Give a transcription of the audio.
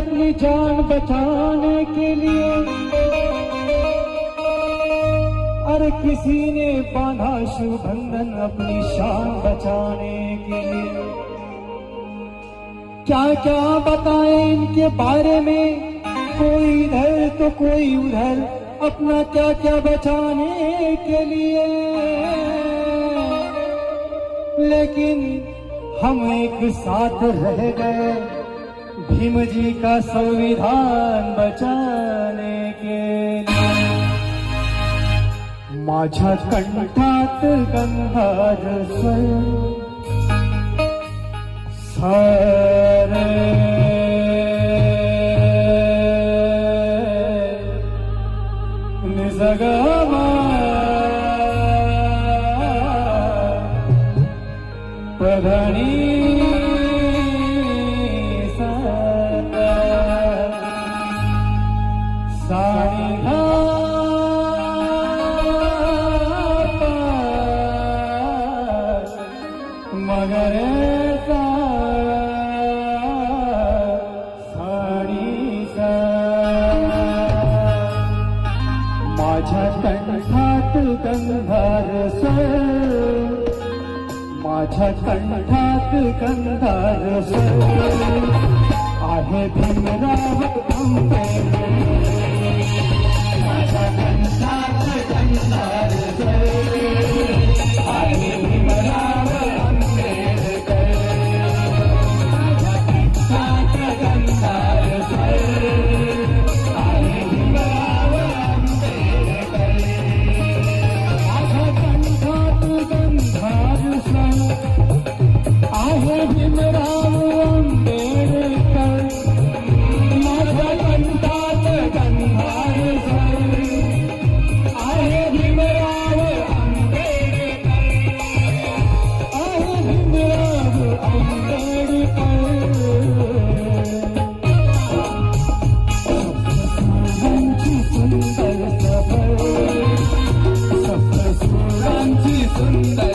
अपनी जान बचाने के लिए, अरे किसी ने बांधा शिव बंधन अपनी शान बचाने के लिए। क्या क्या बताएं इनके बारे में, कोई इधर तो कोई उधर, अपना क्या क्या बचाने के लिए। लेकिन हम एक साथ रह गए भीम जी का संविधान बचाने के लिए। माझ्या कंठात गंधार स्वर सारे निजगमा प्रधानी सानी मगरे माझ्या कंठात गंधार स्वर, माझ्या कंठात गंधार स्वर आहे भीमराव आंबेडकर। माझ्या कंठात गंधार स्वर आहे भीमराव आंबेडकर। माझ्या कंठात गंधार स्वर आहे भीमराव आंबेडकर। माझ्या कंठात गंधार स्वर आहे भीमराव आंबेडकर। माझ्या कंठात गंधार स्वर आहे भीमराव आंबेडकर। आहे भीमराव आंबेडकर। सुंदर सफर, सप्तसुरांची सुंदर